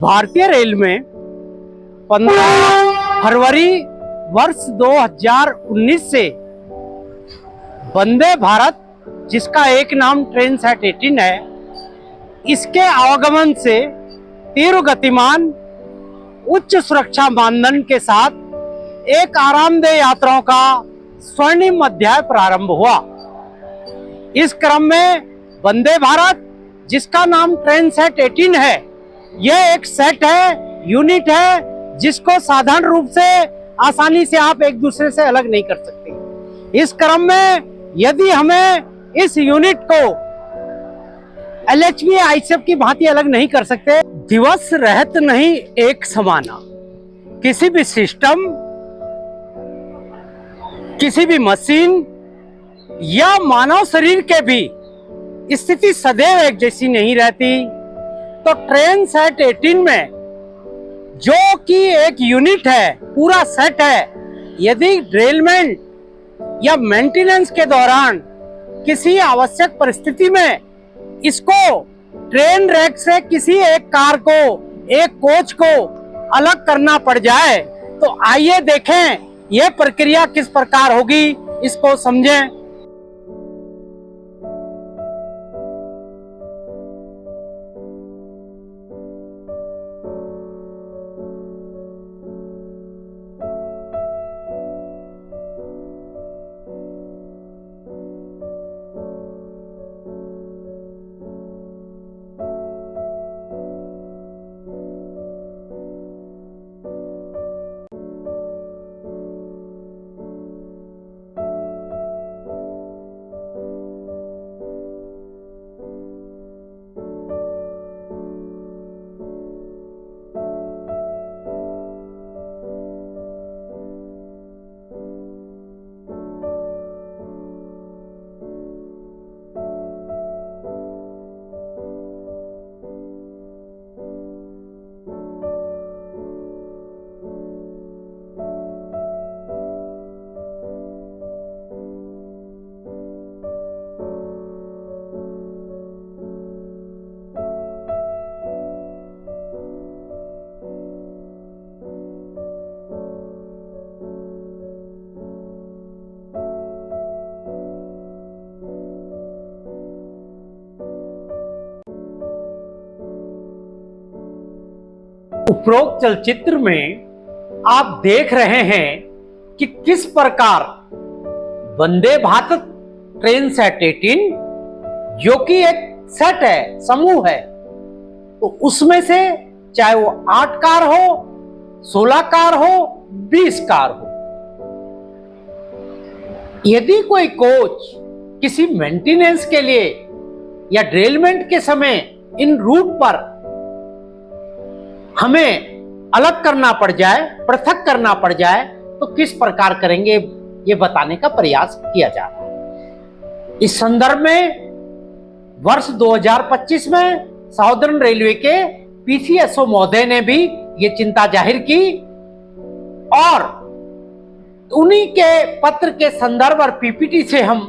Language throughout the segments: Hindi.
भारतीय रेल में 15 फरवरी वर्ष 2019 से वंदे भारत, जिसका एक नाम ट्रेन सेट 18 है, इसके आवागमन से तीव्र गतिमान उच्च सुरक्षा मानदंड के साथ एक आरामदेह यात्राओं का स्वर्णिम अध्याय प्रारंभ हुआ। इस क्रम में वंदे भारत, जिसका नाम ट्रेन सेट 18 है, यह एक सेट है, यूनिट है, जिसको साधारण रूप से आसानी से आप एक दूसरे से अलग नहीं कर सकते। इस क्रम में यदि हमें इस यूनिट को LHB ICF की भांति अलग नहीं कर सकते, दिवस रहत नहीं एक समाना। किसी भी सिस्टम, किसी भी मशीन या मानव शरीर के भी स्थिति सदैव एक जैसी नहीं रहती। तो ट्रेन सेट 18 में, जो कि एक यूनिट है, पूरा सेट है, यदि ड्रेलमेंट या मेंटेनेंस के दौरान किसी आवश्यक परिस्थिति में इसको ट्रेन रैक से किसी एक कार को, एक कोच को अलग करना पड़ जाए, तो आइए देखें यह प्रक्रिया किस प्रकार होगी, इसको समझें। उपरोक्त चलचित्र में आप देख रहे हैं कि किस प्रकार वंदे भारत ट्रेन सेट 18, जो कि एक सेट है, समूह है, तो उसमें से चाहे वो 8 कार हो, 16 कार हो, 20 कार हो, यदि कोई कोच किसी मेंटेनेंस के लिए या ड्रेलमेंट के समय इन रूट पर हमें अलग करना पड़ जाए, पृथक करना पड़ जाए, तो किस प्रकार करेंगे, ये बताने का प्रयास किया जा रहा है। इस संदर्भ में वर्ष 2025 में साउदर्न रेलवे के PCSO महोदय ने भी ये चिंता जाहिर की और उन्हीं के पत्र के संदर्भ और PPT से हम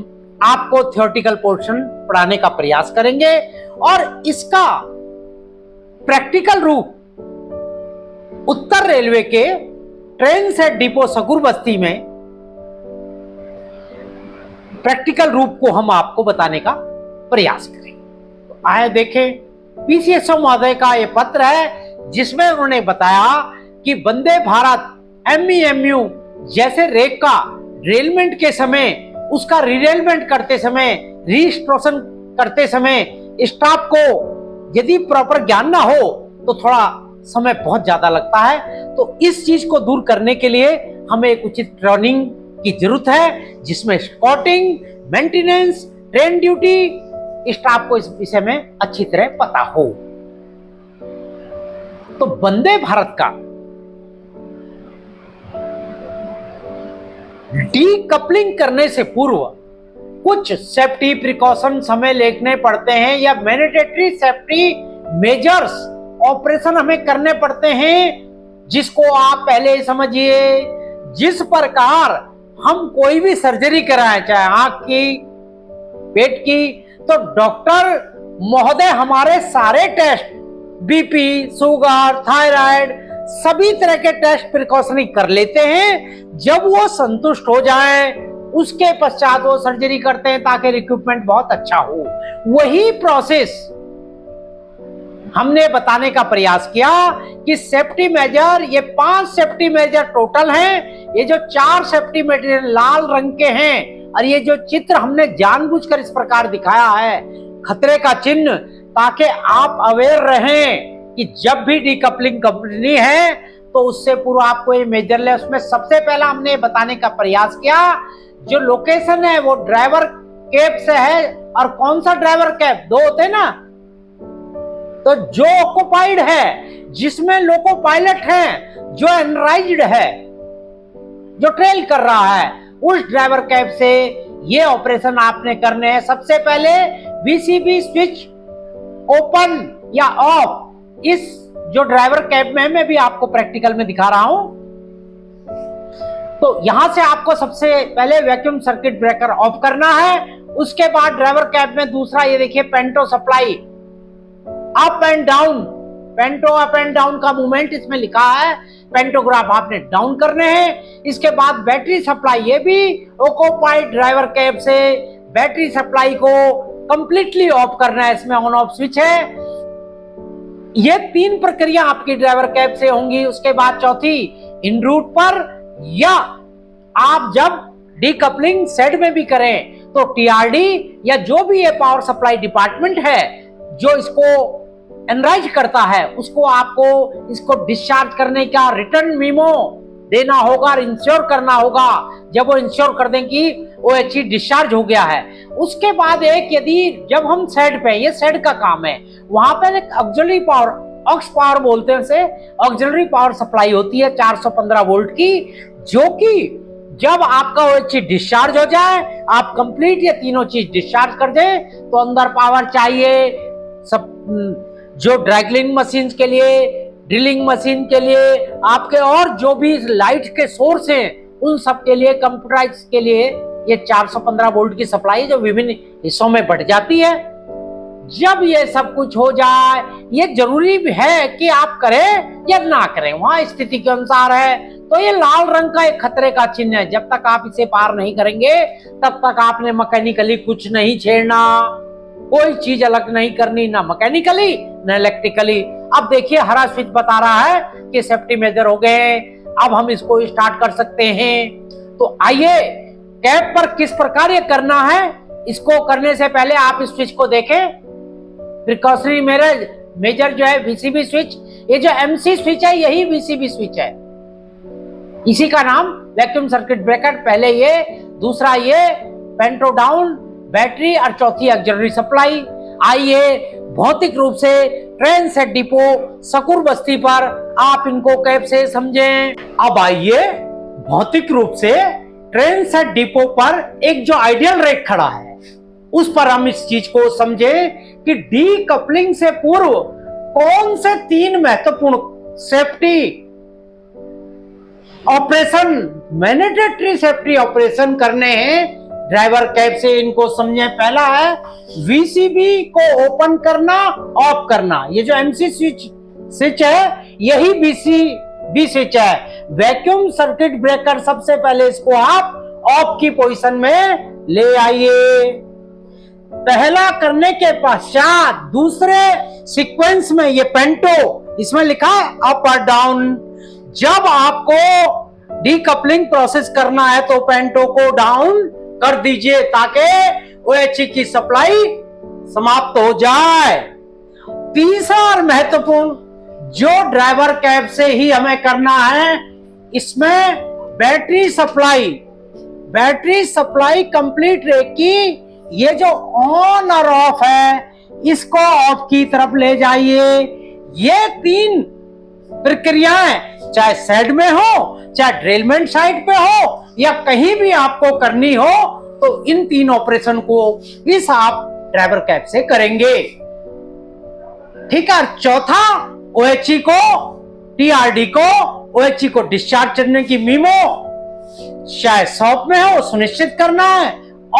आपको थियोरेटिकल पोर्शन पढ़ाने का प्रयास करेंगे और इसका प्रैक्टिकल रूप उत्तर रेलवे के ट्रेन सेट डिपो सकूर बस्ती में प्रैक्टिकल रूप को हम आपको बताने का प्रयास करेंगे। तो आए देखें, PCSO महोदय का यह पत्र है, जिसमें उन्होंने बताया कि वंदे भारत MEMU जैसे रेक का रेलमेंट के समय, उसका रिरेलमेंट करते समय, रीस्टोरेशन करते समय स्टाफ को यदि प्रॉपर ज्ञान ना हो तो थोड़ा समय बहुत ज्यादा लगता है। तो इस चीज को दूर करने के लिए हमें एक उचित ट्रेनिंग की जरूरत है, जिसमें spotting, maintenance, train duty, staff को इस विषय में अच्छी तरह पता हो। तो वंदे भारत का डीकपलिंग करने से पूर्व कुछ सेफ्टी प्रिकॉशन समय लेने पड़ते हैं या मैंडेटरी सेफ्टी मेजर्स ऑपरेशन हमें करने पड़ते हैं, जिसको आप पहले ही समझिए। जिस प्रकार हम कोई भी सर्जरी कराएं, चाहे आंख की, पेट की, तो डॉक्टर महोदय हमारे सारे टेस्ट बीपी, शुगर, थायराइड, सभी तरह के टेस्ट प्रिकॉशनरी कर लेते हैं। जब वो संतुष्ट हो जाए उसके पश्चात वो सर्जरी करते हैं ताकि रिक्रूटमेंट बहुत अच्छा हो। वही प्रोसेस हमने बताने का प्रयास किया कि सेफ्टी मेजर, ये 5 सेफ्टी मेजर टोटल हैं। ये जो 4 सेफ्टी मेजर लाल रंग के हैं और ये जो चित्र हमने जानबूझकर इस प्रकार दिखाया है खतरे का चिन्ह, ताकि आप अवेयर रहें कि जब भी डीकपलिंग कंपनी है तो उससे पूर्व आपको ये मेजर ले। उसमें सबसे पहला हमने बताने का प्रयास किया जो लोकेशन है वो ड्राइवर कैब से है। और कौन सा ड्राइवर कैब? 2 होते ना, तो जो ऑक्युपाइड है, जिसमें लोको पायलट है, जो एनराइज्ड है, जो ट्रेल कर रहा है, उस ड्राइवर कैब से ये ऑपरेशन आपने करने हैं। सबसे पहले वीसीबी स्विच ओपन या ऑफ, इस जो ड्राइवर कैब में है, मैं भी आपको प्रैक्टिकल में दिखा रहा हूं। तो यहां से आपको सबसे पहले वैक्यूम सर्किट ब्रेकर ऑफ करना है। उसके बाद ड्राइवर कैब में दूसरा, ये देखिए पेंटो सप्लाई अप एंड डाउन, पेंटो अप एंड डाउन का मूवमेंट इसमें लिखा है। पेंटोग्राफ आपने डाउन करने हैं। इसके बाद बैटरी सप्लाई, ये भी ऑक्युपाइड ड्राइवर कैब से बैटरी सप्लाई को कंप्लीटली ऑफ करना है। इसमें ऑन ऑफ स्विच है। ये 3 प्रक्रिया आपकी ड्राइवर कैब से होंगी। उसके बाद चौथी, इन रूट पर या आप जब डीकपलिंग सेट में भी करें तो टीआरडी या जो भी ये पावर सप्लाई डिपार्टमेंट है जो इसको एनराइज करता है, उसको आपको इसको डिस्चार्ज करने का रिटर्न मीमो देना होगा और इंश्योर करना होगा। जब वो इंश्योर कर दें कि OHE डिस्चार्ज हो गया है, उसके बाद एक, यदि जब हम सेट पे, ये सेट का काम है, वहां पर एक ऑक्सिलरी पावर, ऑक्स पावर बोलते हैं उसे, ऑक्सिलरी पावर सप्लाई होती है 415 वोल्ट की, जो कि जब आपका OHE डिस्चार्ज हो जाए, आप कंप्लीट ये तीनों चीज डिस्चार्ज कर दें, तो अंदर पावर चाहिए सब, जो ड्राइक्लिंग मशीन के लिए, ड्रिलिंग मशीन के लिए, आपके और जो भी लाइट के सोर्स हैं उन सब के लिए, कंप्यूटराइज के लिए ये 415 वोल्ट की सप्लाई जो विभिन्न हिस्सों में बढ़ जाती है। जब ये सब कुछ हो जाए, ये जरूरी भी है कि आप करें या ना करें, वहां स्थिति के अनुसार है। तो ये लाल रंग का एक खतरे का चिन्ह है। जब तक आप इसे पार नहीं करेंगे तब तक आपने मैकेनिकली कुछ नहीं छेड़ना, कोई चीज अलग नहीं करनी, ना मैकेनिकली ना इलेक्ट्रिकली। अब देखिए हरा स्विच बता रहा है कि सेफ्टी मेजर हो गए, अब हम इसको स्टार्ट कर सकते हैं। तो आइए कैब पर किस प्रकार ये करना है, इसको करने से पहले आप इस स्विच को देखें। प्रिकॉशनरी मेजर जो है वीसीबी स्विच, ये जो एमसी स्विच है यही वीसीबी स्विच है, इसी का नाम वैक्यूम सर्किट ब्रेकर। पहले ये, दूसरा ये पेंटो डाउन, बैटरी, और चौथी ऑक्सिलरी सप्लाई। आइए भौतिक रूप से ट्रेन सेट डिपो सकूर बस्ती पर आप इनको कैब से समझें। अब आइए भौतिक रूप से ट्रेन सेट डिपो पर एक जो आइडियल रेक खड़ा है उस पर हम इस चीज को समझें कि डीकपलिंग से पूर्व कौन से 3 महत्वपूर्ण safety operation, mandatory safety operation करने हैं ड्राइवर कैब से, इनको समझें। पहला है वीसीबी को ओपन करना, ऑफ करना। ये जो एमसी स्विच है यही वीसीबी स्विच है। वैक्यूम सर्किट ब्रेकर, सबसे पहले इसको आप ऑफ की पोजीशन में ले आइए। पहला करने के पश्चात दूसरे सीक्वेंस में ये पेंटो, इसमें लिखा है अप और डाउन। जब आपको डीकपलिंग प्रोसेस करना है तो पेंटो को डाउन कर दीजिए ताकि OHE की सप्लाई समाप्त हो जाए। तीसरा और महत्वपूर्ण जो ड्राइवर कैब से ही हमें करना है, इसमें बैटरी सप्लाई कंप्लीट रहेगी। ये जो ऑन और ऑफ है इसको ऑफ की तरफ ले जाइए। ये 3 प्रक्रियाएं चाहे सेट में हो, चाहे ड्रिलमेंट साइट पे हो, या कहीं भी आपको करनी हो, तो इन 3 ऑपरेशन को इस आप ड्राइवर कैब से करेंगे। ठीक है। चौथा, OHE को, TRD को, OHE को डिस्चार्ज करने की मीमो शायद शॉप में हो सुनिश्चित करना है,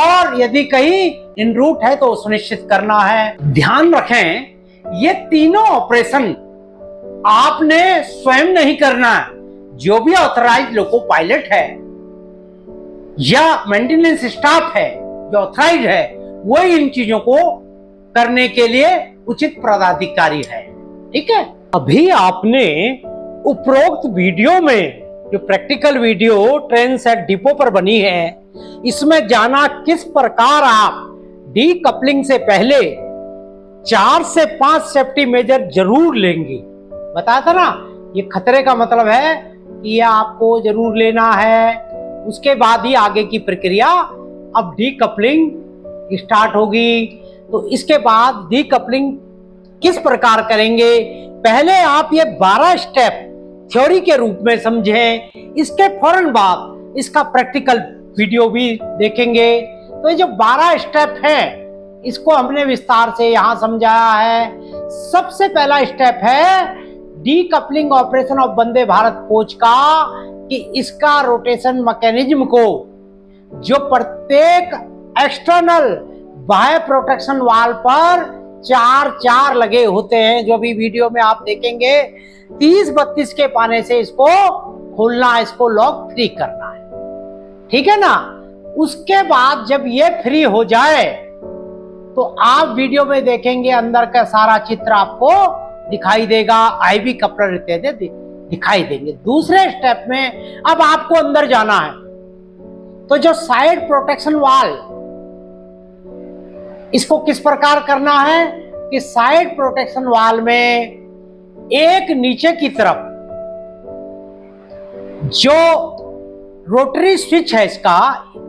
और यदि कहीं इन रूट है तो सुनिश्चित करना है। ध्यान रखें ये तीनों ऑपरेशन आपने स्वयं नहीं करना है। जो भी ऑथराइज लोको पायलट है या मेंटेनेंस स्टाफ है जो ऑथराइज है, वो इन चीजों को करने के लिए उचित पदाधिकारी है। ठीक है, अभी आपने उपरोक्त वीडियो में जो practical video train set depot पर बनी है, इसमें जाना किस प्रकार आप डीकपलिंग से पहले 4 से 5 सेफ्टी मेजर जरूर लेंगे। बताया था ना, ये खतरे का मतलब है कि ये आपको जरूर लेना है, उसके बाद ही आगे की प्रक्रिया। अब डीकपलिंग स्टार्ट होगी, तो इसके बाद डीकपलिंग किस प्रकार करेंगे, पहले आप ये 12 स्टेप थ्योरी के रूप में समझें, इसके फौरन बाद इसका प्रैक्टिकल वीडियो भी देखेंगे। तो ये जो 12 स्टेप है इसको हमने विस्तार से यहां समझाया है। सबसे पहला स्टेप है decoupling operation of Vande Bharat coach का, कि इसका रोटेशन मैकेनिज्म को जो प्रत्येक एक्सटर्नल बाह्य प्रोटेक्शन वाल्व पर 4 लगे होते हैं, जो भी वीडियो में आप देखेंगे, 30-32 के पाने से इसको खोलना, इसको लॉक फ्री करना है। ठीक है ना। उसके बाद जब ये फ्री हो जाए तो आप वीडियो में देखेंगे अंदर का सारा चित्र आपको दिखाई देगा, आईवी कपलर इत्यादि दिखाई देंगे। दूसरे स्टेप में अब आपको अंदर जाना है, तो जो साइड प्रोटेक्शन वाल्व, इसको किस प्रकार करना है कि साइड प्रोटेक्शन वाल्व में एक नीचे की तरफ जो रोटरी स्विच है इसका,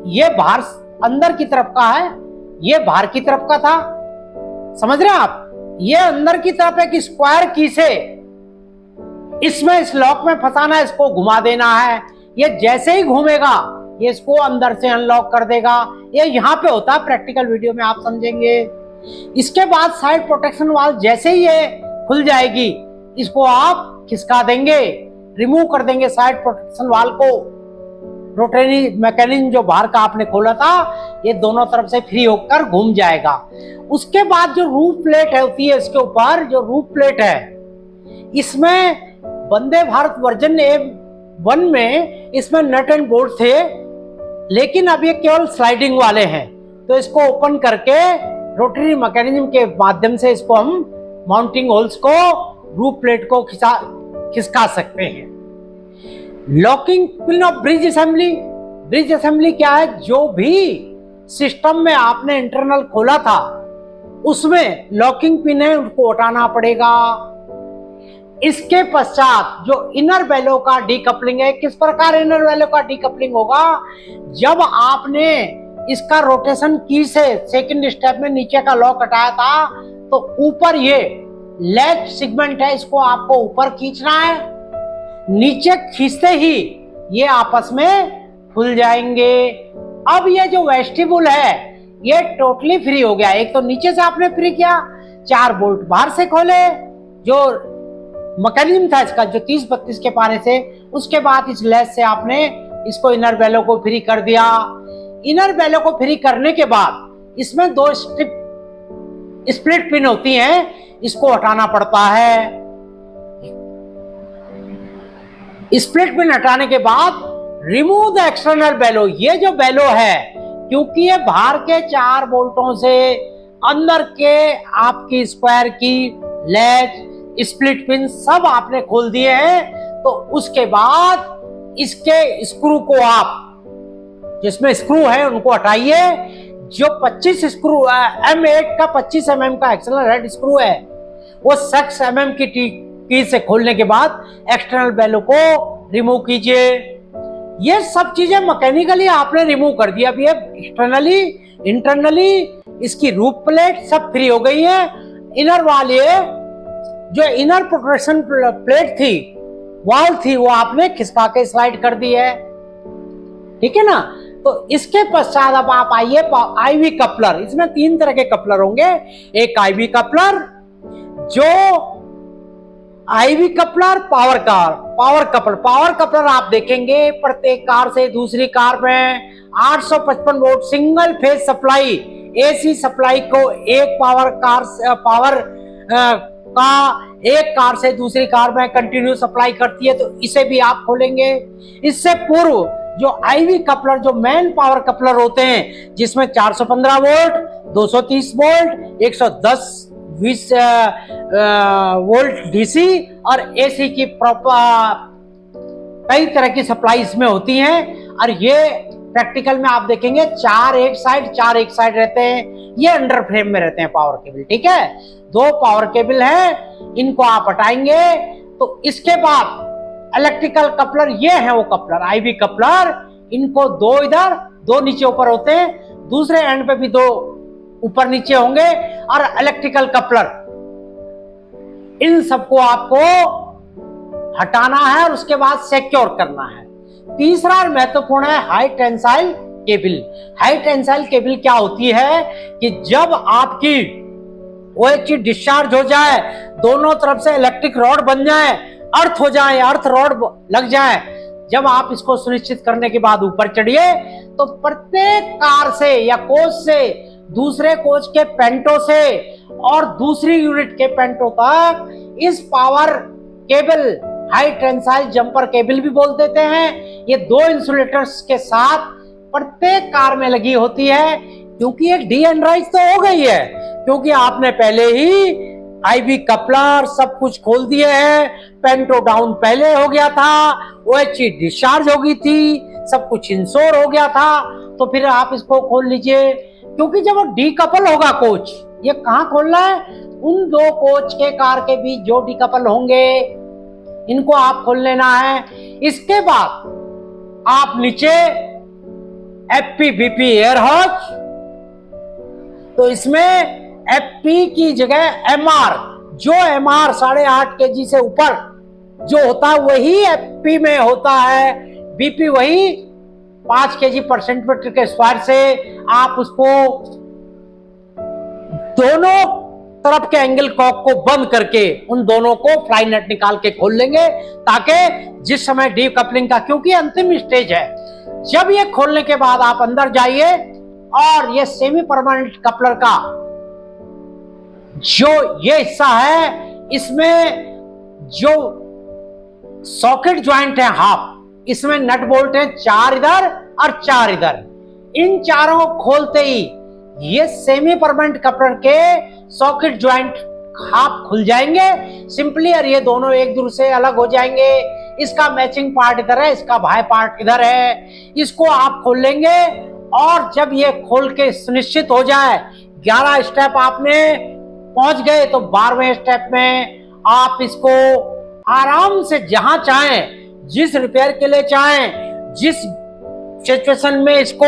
ये बाहर अंदर की तरफ का है, ये बाहर की तरफ का था, समझ रहे हैं आप। ये अंदर की तरफ एक स्क्वायर की से इसमें इस लॉक में फंसाना है, इसको घुमा देना है। ये जैसे ही घूमेगा ये इसको अंदर से अनलॉक कर देगा। ये यहाँ पे होता है, प्रैक्टिकल वीडियो में आप समझेंगे। इसके बाद साइड प्रोटेक्शन वाल्व जैसे ही ये खुल जाएगी, इसको आप खिसका देंगे, रिमूव कर देंगे साइड प्रोटेक्शन वाल्व को। रोटरी मैकेनिज्म जो बाहर का आपने खोला था, ये दोनों तरफ से फ्री होकर घूम जाएगा। उसके बाद जो रूफ प्लेट होती है, इसके ऊपर जो रूफ प्लेट है, इसमें वंदे भारत वर्जन A1 में इसमें नट एंड बोल्ट थे, लेकिन अब ये केवल स्लाइडिंग वाले हैं। तो इसको ओपन करके रोटरी मैकेनिज्म के माध्यम से इसको हम माउंटिंग होल्स को, रूफ प्लेट को खिसका सकते हैं। Locking pin of bridge assembly. Bridge assembly क्या है, जो भी सिस्टम में आपने इंटरनल खोला था उसमें लॉकिंग पिन है, उनको हटाना पड़ेगा। इसके पश्चात जो इनर बेलो का डीकपलिंग है, किस प्रकार इनर बेलो का डीकपलिंग होगा, जब आपने इसका रोटेशन की से सेकंड स्टेप में नीचे का लॉक हटाया था, तो ऊपर ये लेग सेगमेंट है, इसको आपको ऊपर खींचना है। नीचे खींचते ही ये आपस में खुल जाएंगे। अब ये जो वेस्टिबुल है ये टोटली फ्री हो गया। एक तो नीचे से आपने फ्री किया, 4 बोल्ट बाहर से खोले, जो मैकेनिज्म था इसका जो 30-32 के पाने से, उसके बाद इस लेस से आपने इसको इनर बेलो को फ्री कर दिया। इनर बेलो को फ्री करने के बाद इसमें 2 स्प्लिट पिन होती हैं, इसको हटाना पड़ता है। स्प्लिट पिन हटाने के बाद रिमूव द एक्सटर्नल बेलो। ये जो बेलो है, क्योंकि ये बाहर के 4 बोल्टों से अंदर के आपकी स्क्वायर की लेग, स्प्लिट पिन सब आपने खोल दिए हैं, तो उसके बाद इसके स्क्रू को आप, जिसमें स्क्रू है उनको हटाइए। जो 25 स्क्रू M8 का 25 mm का एक्सटर्नल हेड स्क्रू है, वो 6 mm की से खोलने के बाद एक्सटर्नल बेलो को रिमूव कीजिए। ये सब चीजें मैकेनिकली आपने रिमूव कर दिया। अभी एक्सटर्नली, इंटरनली इसकी रूफ प्लेट सब फ्री हो गई है। इनर वाले जो इनर प्रोटेक्शन प्लेट थी, वाल थी, वो आपने खिसका के स्लाइड कर दी है। ठीक है ना। तो इसके पश्चात अब आप आइए आईवी कपलर। इसमें 3 तरह के कपलर होंगे। एक आईवी कपलर, जो आईवी कपलर, पावर कपलर आप देखेंगे प्रत्येक कार से दूसरी कार में 855 volt single phase supply, AC supply को एक पावर का एक कार से दूसरी कार में कंटिन्यू सप्लाई करती है, तो इसे भी आप खोलेंगे। इससे पूर्व जो आईवी कपलर, जो मेन पावर कपलर होते हैं, जिसमें 415 वोल्ट, 230 वोल्ट, 110 20 वोल्ट डीसी और एसी की प्रॉपर कई तरह की सप्लाई इसमें होती हैं। और ये प्रैक्टिकल में आप देखेंगे 4 एक साइड रहते हैं, ये अंडर फ्रेम में रहते हैं पावर केबल। ठीक है, 2 पावर केबल हैं, इनको आप हटाएंगे तो इसके बाद इलेक्ट्रिकल कपलर, ये है वो कपलर आईवी कपलर, इनको 2 इधर 2 नीचे ऊपर होते हैं, दूसरे एंड पे भी 2 ऊपर नीचे होंगे। और इलेक्ट्रिकल कपलर, इन सबको आपको हटाना है और उसके बाद सिक्योर करना है। तीसरा और महत्वपूर्ण है high tensile cable. High tensile cable क्या होती है कि जब आपकी OHC डिस्चार्ज हो जाए, दोनों तरफ से इलेक्ट्रिक रॉड बन जाए, अर्थ हो जाए, अर्थ रॉड लग जाए, जब आप इसको सुनिश्चित करने के बाद ऊपर चढ़िए तो प्रत्येक कार से या कोच से, दूसरे कोच के पेंटो से और दूसरी यूनिट के पेंटो तक इस power cable, high tensile jumper cable भी बोल देते हैं, ये 2 इंसुलेटर्स के साथ प्रत्येक कार में लगी होती है। क्योंकि एक डी-एनराइज तो हो गई है, क्योंकि आपने पहले ही आईवी कपलर सब कुछ खोल दिए हैं, पेंटो डाउन पहले हो गया था, OHC डिस्चार्ज हो गई थी, सब कुछ इंश्योर हो गया था, तो फिर आप इसको खोल लीजिए। क्योंकि जब वो डीकपल होगा कोच, ये कहाँ खोलना है, उन 2 कोच के कार के बीच जो डीकपल होंगे, इनको आप खोल लेना है। इसके बाद आप नीचे FP-BP एयर हॉच, तो इसमें FP की जगह MR, जो MR 8.5 kg से ऊपर जो होता है वही FP में होता है, BP वही 5 kg पर सेंटीमीटर के स्क्वायर से आप उसको दोनों तरफ के एंगल कॉक को बंद करके उन दोनों को फ्लाई नट निकाल के खोल लेंगे, ताकि जिस समय डीकपलिंग का, क्योंकि अंतिम स्टेज है, जब ये खोलने के बाद आप अंदर जाइए और ये सेमी परमानेंट कपलर का जो ये हिस्सा है, इसमें जो सॉकेट ज्वाइंट है हाफ, इसमें नट बोल्ट है 4 इधर और 4 इधर। इन चारों को खोलते ही ये सेमी परमानेंट कपलर के सॉकेट ज्वाइंट हाफ खुल जाएंगे सिंपली, और ये दोनों एक दूसरे से अलग हो जाएंगे। इसका मैचिंग पार्ट इधर है, इसका भाई पार्ट इधर है, इसको आप खोल लेंगे। और जब ये खोल के सुनिश्चित हो जाए, 11 स्टेप आपने पहुंच गए, तो 12वें स्टेप में आप इसको आराम से जहां चाहें, जिस रिपेयर के लिए चाहें, जिस सिचुएशन में इसको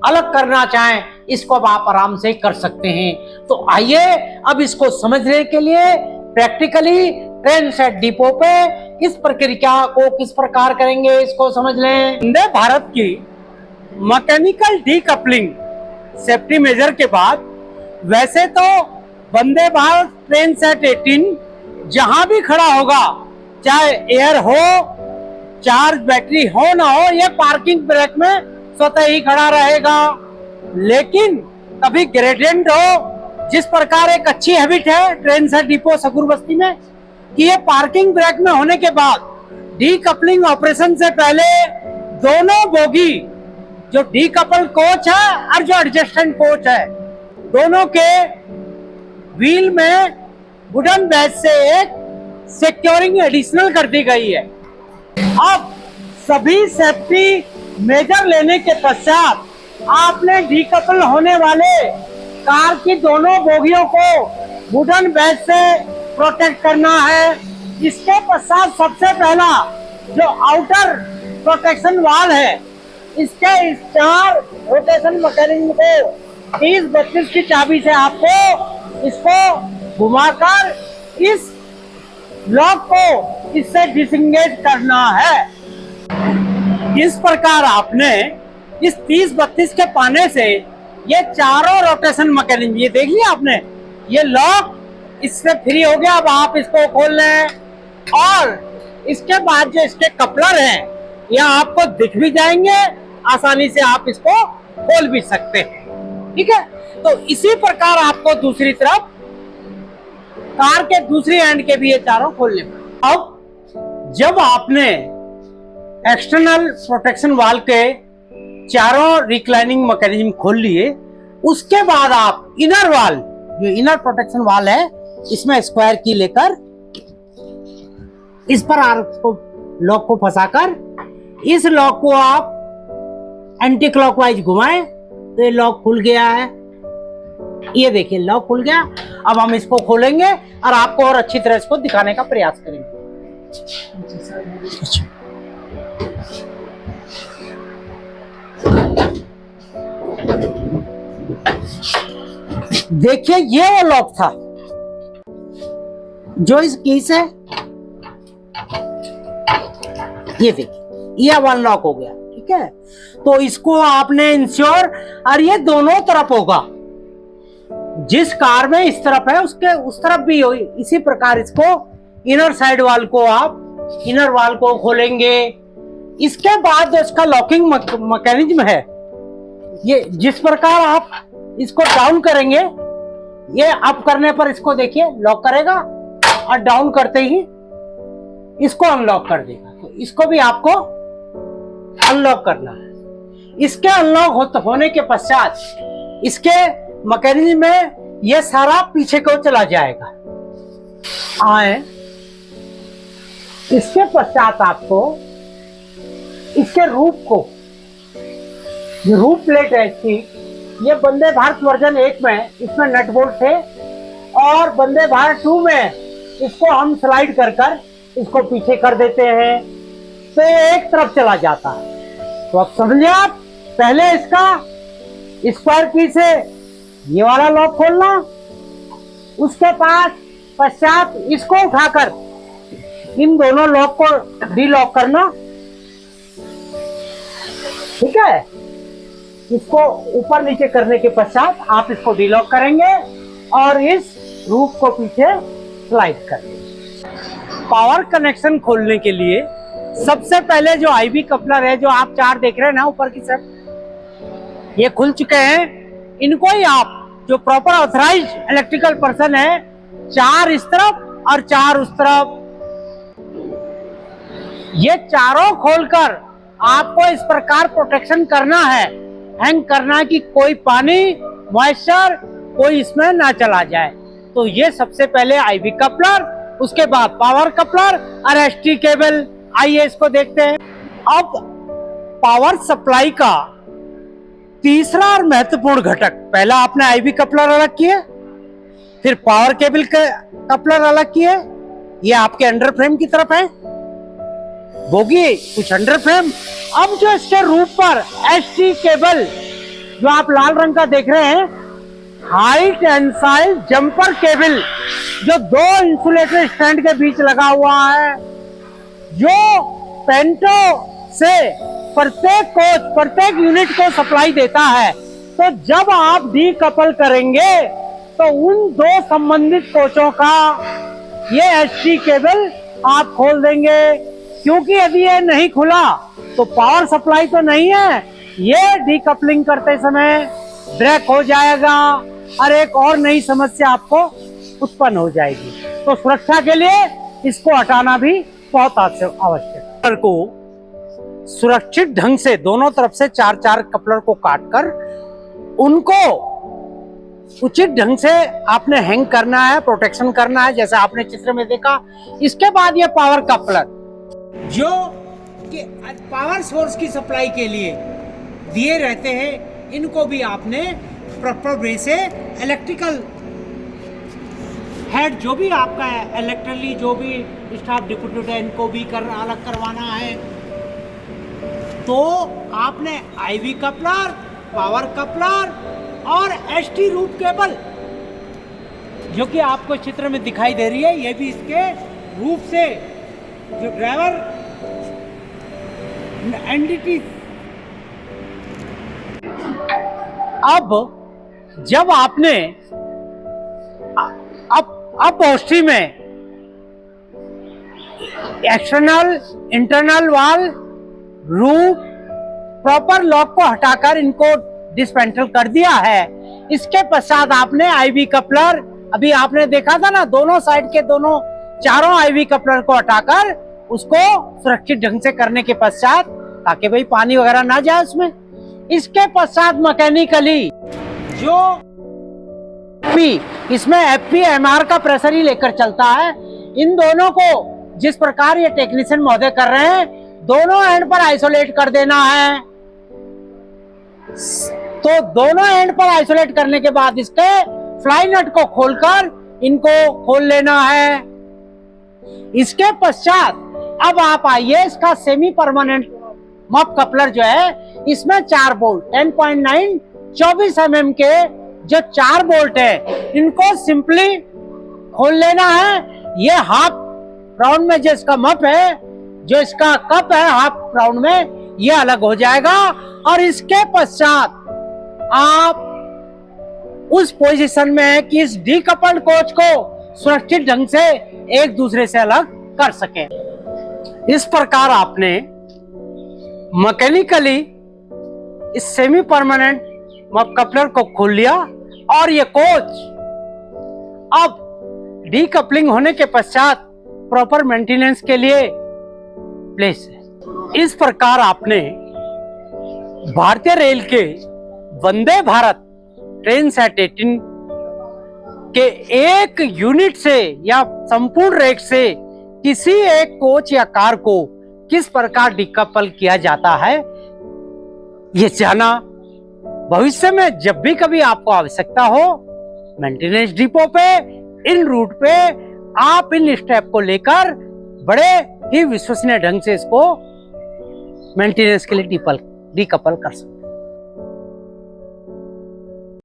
अलग करना चाहें, इसको अब आप आराम से कर सकते हैं। तो आइए अब इसको समझने के लिए प्रैक्टिकली ट्रेन सेट डिपो पे इस प्रक्रिया को किस प्रकार करेंगे, इसको समझ लें। वंदे भारत की मैकेनिकल डीकपलिंग सेफ्टी मेजर के बाद, वैसे तो वंदे भारत ट्रेन सेट 18 जहां भी खड़ा होगा, चाहे एयर हो, चार्ज बैटरी हो ना हो, यह पार्किंग ब्रेक में स्वतः ही खड़ा रहेगा। लेकिन कभी ग्रेडियंट हो, जिस प्रकार एक अच्छी हैबिट है ट्रेन सेट डिपो सकूर बस्ती में कि ये पार्किंग ब्रेक में होने के बाद डीकपलिंग ऑपरेशन से पहले दोनों बोगी, जो डीकपल कोच है और जो एडजस्टेंट कोच है, दोनों के व्हील में वुडन बैच से एक सिक्योरिंग एडिशनल कर दी गई है। अब सभी सेफ्टी मेजर लेने के पश्चात आपने डीकपल होने वाले कार की दोनों बोगियों को वुडन बैच से प्रोटेक्ट करना है। इसके पश्चात सबसे पहला जो आउटर प्रोटेक्शन वाल है, इसके 4 रोटेशन मैकेनिज्म को 30-32 की चाबी से आपको इसको घुमाकर इस लॉक को इससे डिसंगेज करना है। इस प्रकार आपने इस 30-32 के पाने से ये चारों रोटेशन मैकेनिज्म, ये देख लिया आपने, ये लॉक इससे फ्री हो गया। अब आप इसको खोल लें और इसके बाद जो इसके कपलर हैं, ये आपको दिख भी जाएंगे, आसानी से आप इसको खोल भी सकते हैं। ठीक है, तो इसी प्रकार आपको दूसरी तरफ कार के दूसरी एंड के भी ये चारों खोलने पड़े। अब जब आपने एक्सटर्नल प्रोटेक्शन वाल्व के चारों रिक्लाइनिंग मैकेनिज्म खोल लिए, उसके बाद आप इनर वाल्व, जो इनर प्रोटेक्शन वाल्व है, इसमें स्क्वायर की लेकर इस पर लॉक को फंसाकर इस लॉक को आप एंटी क्लॉकवाइज घुमाएं तो ये लॉक खुल गया है। ये देखिए लॉक खुल गया। अब हम इसको खोलेंगे और आपको और अच्छी तरह इसको दिखाने का प्रयास करेंगे। देखिए ये वो लॉक था जो इस की से, ये देखिए ये वन लॉक हो गया, ठीक है। तो इसको आपने इंश्योर, और ये दोनों तरफ होगा, जिस कार में इस तरफ है उसके उस तरफ भी हो। इसी प्रकार इसको इनर साइड वाल को आप इनर वाल को खोलेंगे। इसके बाद जो इसका लॉकिंग मैकेनिज्म है, ये जिस प्रकार आप इसको डाउन करेंगे, ये अप करने पर इसको देखिए लॉक करेगा और डाउन करते ही इसको अनलॉक कर देगा। तो इसको भी आपको अनलॉक करना है। इसके अनलॉक होने के पश्चात इसके मैकेनिज्म में यह सारा पीछे को चला जाएगा। आए, इसके पश्चात आपको इसके रूप को, ये रूप प्लेट है इसकी, ये वंदे भारत वर्जन 1 में इसमें नट बोल्ट थे, और वंदे भारत 2 में इसको हम स्लाइड कर कर इसको पीछे कर देते हैं तो ये एक तरफ चला जाता है। तो अब समझे आप, पहले इसका स्क्वायर की से ये वाला लॉक खोलना, उसके बाद पश्चात इसको उठाकर इन दोनों लॉक को डीलॉक करना, ठीक है। इसको ऊपर नीचे करने के पश्चात आप इसको डीलॉक करेंगे और इस रूप को पीछे स्लाइड कर देंगे। पावर कनेक्शन खोलने के लिए सबसे पहले जो आईवी कपलर है, जो आप 4 देख रहे हैं ना ऊपर की तरफ, ये खुल चुके हैं। इनको ही आप, जो प्रॉपर ऑथराइज्ड इलेक्ट्रिकल पर्सन है, 4 इस तरफ और 4 उस तरफ, ये चारों खोलकर आपको इस प्रकार प्रोटेक्शन करना है, हैंग करना है कि कोई पानी, मॉइस्चर कोई इसमें ना चला जाए। तो ये सबसे पहले आईवी कपलर, उसके बाद पावर कपलर और एसटी केबल। आइए इसको देखते हैं। अब पावर सप्लाई का तीसरा और महत्वपूर्ण घटक, पहला आपने आईवी कपलर अलग किए, फिर पावर केबल के कपलर अलग किए, ये आपके अंडर फ्रेम की तरफ है, बोगी कुछ अंडर फ्रेम। अब जो इसके रूप पर एसटी केबल, जो आप लाल रंग का देख रहे हैं, हाई टेंसाइल जंपर केबल, जो 2 इंसुलेटर स्टैंड के बीच लगा हुआ है, जो पेंटो से प्रत्येक कोच, प्रत्येक यूनिट को सप्लाई देता है। तो जब आप डीकपल करेंगे तो उन 2 संबंधित कोचों का ये एसटी केबल आप खोल देंगे, क्योंकि यदि ये नहीं खुला तो पावर सप्लाई तो नहीं है, ये डीकपलिंग करते समय ब्रेक हो जाएगा और एक और नई समस्या आपको उत्पन्न हो जाएगी। तो सुरक्षा के लिए इसको हटाना भी बहुत आवश्यक है। को सुरक्षित ढंग से दोनों तरफ से 4-4 कपलर को काटकर उनको उचित ढंग से आपने हैंग करना है, प्रोटेक्शन करना है, जैसा आपने चित्र में देखा। इसके बाद ये पावर कपलर, जो कि पावर सोर्स की सप्लाई के लिए दिए रहते हैं, इनको भी आपने प्रॉपर वे से इलेक्ट्रिकल हेड, जो भी आपका है इलेक्ट्रिकली, जो भी स्टाफ डिप्यूटेड है, इनको भी अलग करवाना है। तो आपने आईवी कपलर, पावर कपलर और एसटी रूट केबल, जो कि आपको चित्र में दिखाई दे रही है, ये भी इसके रूप से, जो ड्राइवर एनडीटी। अब जब आपने अपहोल्स्ट्री में एक्सटर्नल, इंटरनल वाल, रूफ, प्रॉपर लॉक को हटाकर इनको डिस्मेंटल कर दिया है, इसके पश्चात आपने आईवी कपलर अभी आपने देखा था ना, दोनों साइड के दोनों चारों आईवी कपलर को हटाकर उसको सुरक्षित ढंग से करने के पश्चात, ताकि भाई पानी वगैरह ना जाए उसमें। इसके पश्चात मैकेनिकली जो इसमें FPMR का प्रेशर ही लेकर चलता है। इन दोनों को जिस प्रकार ये टेक्नीशियन महोदय कर रहे हैं, दोनों एंड पर आइसोलेट कर देना है। तो दोनों एंड पर आइसोलेट करने के बाद इसके फ्लाई नट को खोलकर इनको खोल लेना है। इसके पश्चात अब आप आइए, इसका सेमी परमानेंट मप कपलर जो है, इसमें 4 बोल्ट 10.9 24 mm के जो 4 बोल्ट है, इनको सिंपली खोल लेना है। ये हाफ राउंड में जो इसका मप है, जो इसका कप है हाफ राउंड में, ये अलग हो जाएगा। और इसके पश्चात आप उस पोजीशन में है कि इस डीकपल्ड कोच को सुरक्षित ढंग से एक दूसरे से अलग कर सके। इस प्रकार आपने मैकेनिकली इस सेमी परमानेंट मप कपलर को खोल लिया और ये कोच अब डीकपलिंग होने के पश्चात प्रॉपर मेंटेनेंस के लिए प्लेस है। इस प्रकार आपने भारतीय रेल के वंदे भारत ट्रेन सेट 18 के एक यूनिट से या संपूर्ण रेक से किसी एक कोच या कार को किस प्रकार डीकपल किया जाता है, ये जाना। भविष्य में जब भी कभी आपको आवश्यकता हो, मेंटेनेंस डिपो पे, इन रूट पे आप इन स्टेप को लेकर बड़े ही विश्वसनीय ढंग से इसको मेंटेनेंस के लिए डीकपल कर सकते हैं।